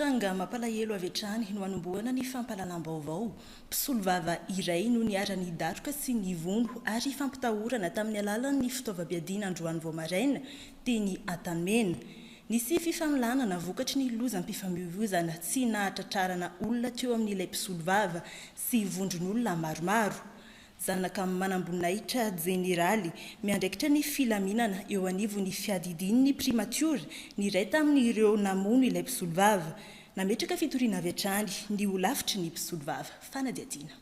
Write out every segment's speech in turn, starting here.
Tranga mampalahelo avy hatrany no hanombohana ny fampalalam-baovao. Mpisolovava iray no niara nidatroka sy nivondro ary fampitahorana tamin'ny alalan'ny fitaovam-piadiana androany vao maraina teny Antanimena. Nisy fifamolanana vokatry ny lozam-pifamoivoizana tsy nahatratrarana olona teo amin'ilay mpisolovava sy vondron'olona maromaro. Zanaka manambonahitra jeneraly miandraikitra ny filaminana eo anivon'ny fiadidian'ny primature niray tamin'ireo namono ilay mpisolovava. Nametraka fitoriana avy hatrany ny holavitry ny mpisolovava fanadiadiana.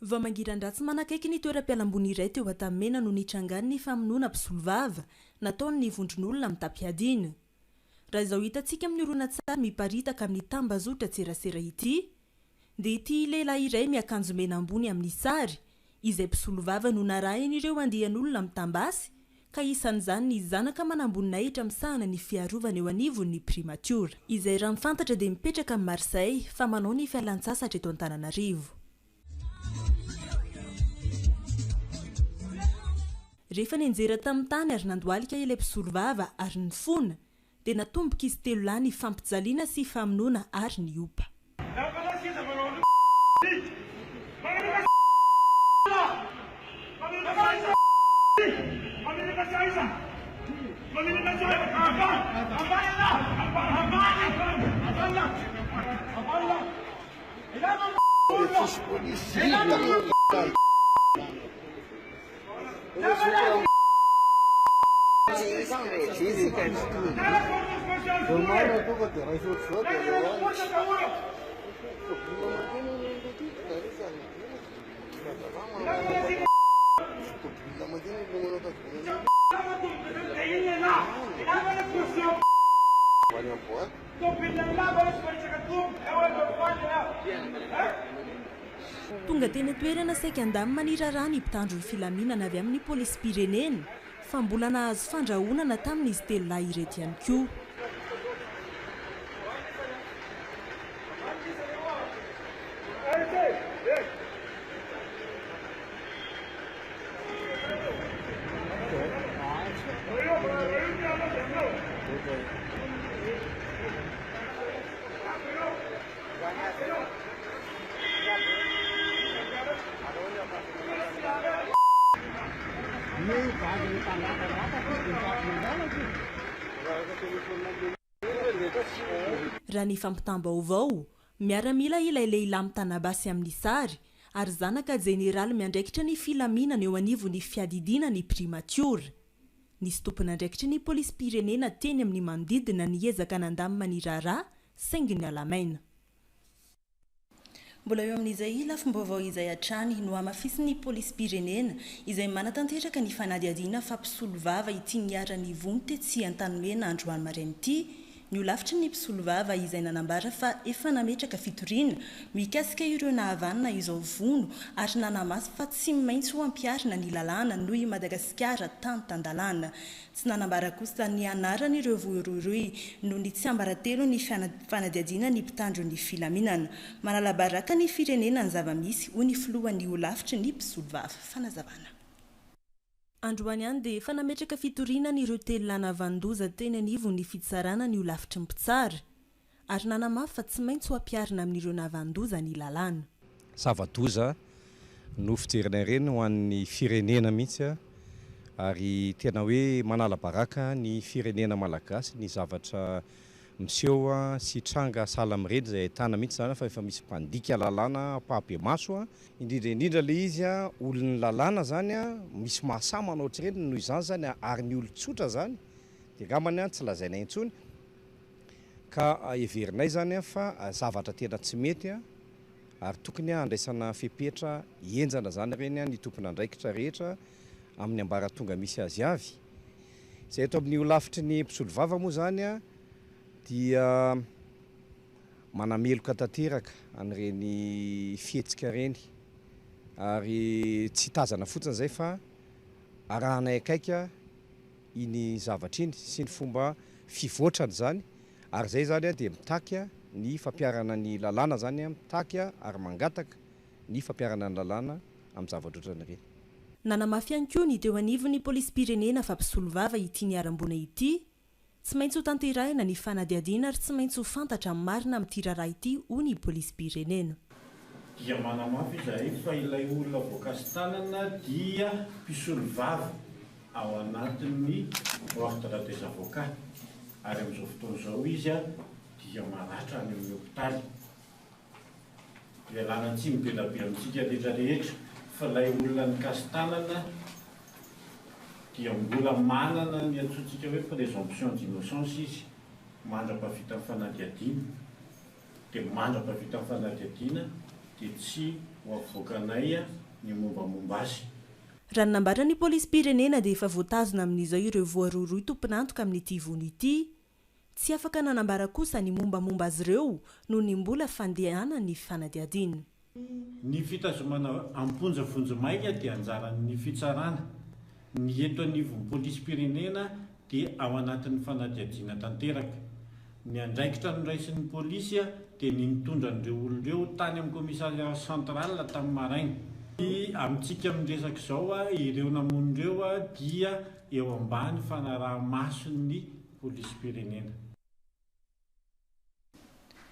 Vao mangiran-dratsy manakaiky ny toeram-pialambony iray teo Antanimena no nitrangan'ny ny famonoana mpisolovava nataony ny vondron'olona mitam-piadiana. Raha izao hitantsika amin'ny horonan-tsary miparitaka amin'ny tambazotra tserasera ity, dia ity lehilahy iray miakanjo mena ambony amin'ny sary izay mpisolovava no narahin'ireo andian'olona mitambasy ka isan'izany ny zanaka manamboninaitra misahana ny fiarovana eo anivon'ny primature izay raha mifantatra dia mipetraka amin'ny Marseille fa manao ny fialan-tsasatra eto Antananarivo. Rehefa nianjera tamin'ny tany ary nandohalika ilay mpisolovava ary nifona dia natomboka izy telo lahy ny fampijaliana sy famonoana ary ny opa. Tonga teny toerana saika andamy maniraraha ny mpitandro ny filaminana avy amin'ny polisy pirenena fa mbola nahazo fandrahonana tamin'izy telo lahy ireto ihany koa. Raha ny fampitam-baovao miaramila ilay lehilahy mitanabasy amin'ny sary ary zanaka jeneraly miandraikitra ny filaminana eo anivon'ny fiadidiana ny primature. Nisy tompon'andraikitra ny polisy pirenena teny amin'ny manodidina niezaka nandamy maniraraha saingy ny alamaina. Mbola eo amin'izay lafim-baovao izay hatrany no amafisin'ny polisy pirenena izay manatanteraka ny fanadiadiana fa mpisolovava ity niara nivony tetsy Antanimena androany maraina ity. Ny holavitry ny mpisolovava izay nanambara fa efa nametraka fitoriana mikasika ireo nahavanana izao vono ary nanamaso fa tsy maintsy ho ampiarina ny lalàna noho i Madagasikara tany tandalàna. Tsy nanambara kosa ny anaran'ireo voiroiroy noho ny tsy ambaratelo ny fanadiadiana ny mpitandro ny filaminana. Manalabaraka ny firenena ny zava-misy ho ny filohan'ny holavitry ny mpisolovava fanazavana. Androany ihany dia efa nametraka fitoriana n'ireo telo lahy navandoza teny anivon'ny fitsarana ny holavitry ny mpitsara ary nanamafy fa tsy maintsy ho ampiarina amin'ireo navandoza ny lalàna. Zava-doza no fijerena ireny ho an'ny firenena mihitsy ary tena hoe manala baraka ny firenena malagasy ny zavatra miseho sy tranga sala mireny izay ahitana mihitsy zany fa efa misy mpandika lalàna pahabe maso indrindra ilay izy olon'ny lalàna zany misy mahasama manao ohatr'ireny noho izany zany ary ny olon-tsotra zany dia angambany tsy lazaina intsony ka everinay zany fa zavatra tena tsy mety ary tokony andraisana fepetra enjana zany ireny ny tompon'andraikitra rehetra amin'ny ambaratonga misy azy avy. Izay eto amin'ny holavitry ny mpisolovava moa zany dia manameloka tanteraka an'ireny fihetsika ireny ary tsy tazana fotsiny izay fa arahanay akaika iny zavatra iny sy ny fomba fivoatrany zany ary izay zany dia mitaky ny fampiarana ny lalàna zany mitaky ary mangataka ny fampiarana ny lalàna amin'ny zavatra ohatran'ireny. Nanamafy ihany koa ny teo anivon'ny polisy pirenena fa mpisolovava ity niarambona ity tsy maintsy ho tanterahina ny fanadiadiana ary tsy maintsy ho fantatra amin'ny marina amin'ity raharaha ity ho ny polisy-pirenena. Dia manamafy izahay fa ilay olona voakasy tanana dia mpisolo vava ao anatin'ny ordre des avocats ary amin'izao fotoana izao izy dia maratra any amin'ny hopitaly. Ialana tsy mibelabe amintsika rehetrarehetra fa ilay olona nikasy tanana dia mbola manana ny antsointsika hoe présomption d'innocence izy, mandra-pavita amin'ny fanadiadiana. Dia mandra-pavita amin'ny fanadiadiana dia tsy ho avoakanay ny mombamomba azy. Raha ny nambaran'ny polisy-pirenena dia efa voatazona amin'izao ireo voaroaroa tompon'antoka amin'ity vono ity, tsy afaka nanambara kosa ny mombamomba azy ireo noho ny mbola fandehana ny fanadiadiana. Ny fitazomana amponja vonjomaika dia anjaran'ny fitsarana. Ny eto anivon'ny polisy-pirenena dia ao anatin'ny fanadiadiana tanteraka. Ny andraikitra niraisin'ny polisy dia ny mitondra an'ireo olon'ireo tany amin'ny commissariat central tamin'ny maraina. Amintsika miresaka izao ireo namon'ireo dia eo ambany fanaraha-mason'ny polisy-pirenena.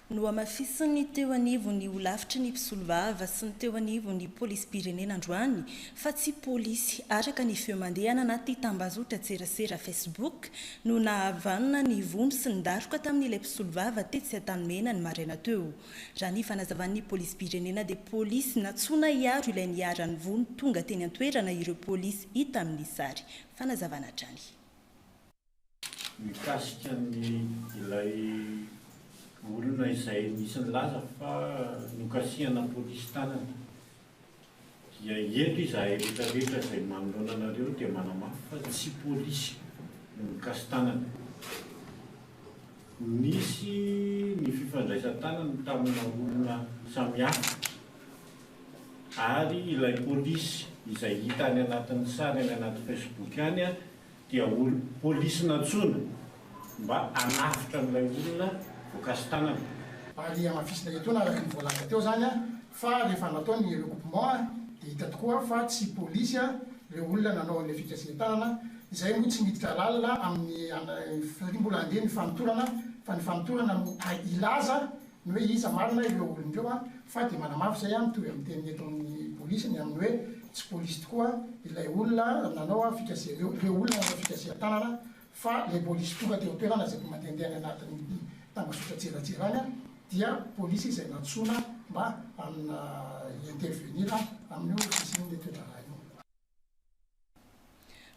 No amafisiny teo anivony ho lavitry ny mpisolo vava sy ny teo anivony polisy-pirenena androany fa tsy polisy araka ny feo mandehana anaty tambazotra tserasera Facebook no nahavanona ny vono sy ny datroka tamin'ilay mpisolo vava tetsy Antanimena ny maraina teo. Raha ny fanazavan'ny polisy-pirenena dia polisy natsona hiaro ilay niaran'ny vono tonga teny an-toerana ireo polisy hita amin'ny sary. Fanazavana hatrany. Mikasika ilay olona izay nisy nilaza fa nokasihana polisy tanana dia eto izahay rehetrarehetra izay manoloana anareo dia manamafy fa tsy polisy no nikasy tanana. Nisy ny fifandraisan-tanana tamina olona samihafa ary ilay polisy izay hita any anatin'ny sary any anaty Facebook any dia polisy natsona mba hanafitra n'ilay olona voakasy tanana. Ary amafisina etona araka ny voalaza teo zany fa rehefa natao ny recoupement dia hita tokoa fa tsy polisy ireo olona nanao an'ilay fikasihan-tanana. Izay moa tsy miditra lalina amin'ny mbola handeha ny fanotorana fa ny fanotorana no ilaza ny hoe iza marina ireo olon'ireo fa dia manamafy izay mitovy amin'ny teny eto amin'ny polisy ny amin'ny hoe tsy polisy tokoa ilay olona nanao ireo olona nanao fikasihan-tanana fa ilay polisy tonga teo toerana izay mandehandeha any anatin'ny tambazotra tserasera any dia polisy izay natsona mba amina intervenir amin'io fisin'ilay toedrarah io.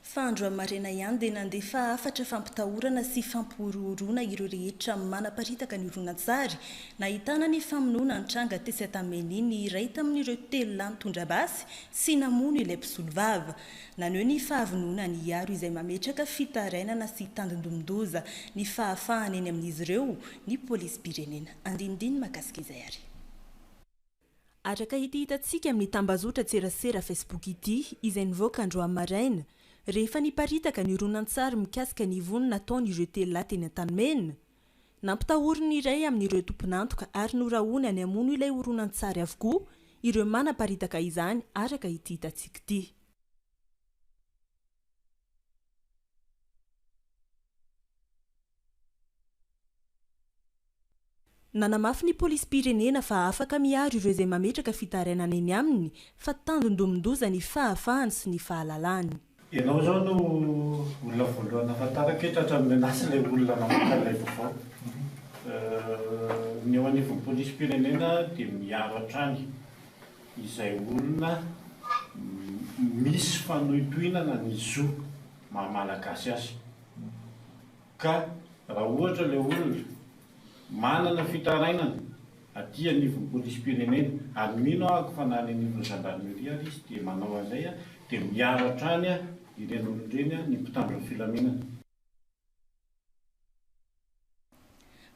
Fa andro amarena ihany dia nandefa afatra fampitahorana sy fampihorohorona ireo rehetra manaparitaka ny horonan-tsary nahitana ny famonoana nitranga tesy Antanimena ny iray tamin'ireo telo lahy mitondra basy sy namono ilay mpisolo vava. Naneho ny fahavonona ny hiaro izay mametraka fitarainana sy tandindomindoza ny fahafahana eny amin'izy ireo ny polisy-pirenena. Andinindiny makasika izay ary. Araka ity hitantsika amin'ny tambazotra tserasera Facebook ity izay nivoaka andro amaraina rehefa niparitaka ny horonan-tsary mikasika ny vono nataon'ireo telo lahy teny Antanimena. Nampitahoriny iray amin'ireo tompon'antoka ary norahoany any hamono ilay horonan-tsary avokoa ireo manaparitaka izany araka ity hitantsika ity. Nanamafy ny polisy-pirenena fa afaka miaro ireo izay mametraka fitarainana eny aminy fa tandindomindoza ny fahafahany sy ny fahalalany. Ianao zao no olona voalohany ahafantarako eto hatramin'ny ilay olona namoaka ilay vaovao. Ny eo anivon'ny polisy-pirenena dia miaro hatrany izay olona misy fanohitohinana ny zo maha-malagasy azy. Ka raha ohatra ilay olona manana fitarainana aty anivon'ny polisy-pirenena ary mino ahako fa nany anivon'ny gendarmerie ary izy dia manao an'izay dia miaro hatrany ireny olon'ireny ny mpitandron'ny filaminana.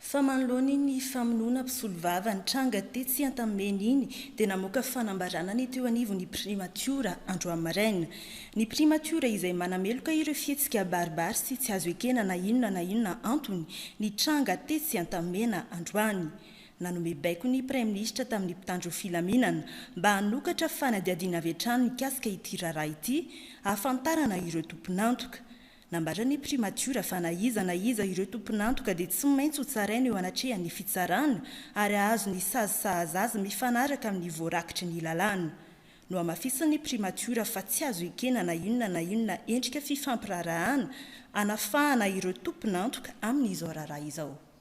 Fa manoloany ny famonoana mpisolo vava nitranga tetsy Antanimena iny dia namoaka fanambarana ny teo anivon'ny primatiora andro amaraina. Ny primatiora izay manameloka ireo fihetsika baribary sy tsy azo ekena na inona antony nitranga tetsy Antanimena androany. Nanome baiko ny praiminisitra tamin'ny mpitandro filaminana mba hanokatra fanadiadiana avy hatrany mikasika ity raharaha ity ahafantarana ireo tompon'antoka. nambatra ny primature fa na iza ireo tomponantoka dia tsy maintsy ho tsaraina eo anatrehany fitsarana ary ahazo ny sazisahazazy mifanaraka amin'ny voarakitry ny lalàna. No amafisin'ny primature fa tsy azo ekena na inona endrika fifampirarahana anafahana ireo tomponantoka amin'izao raharaha izao.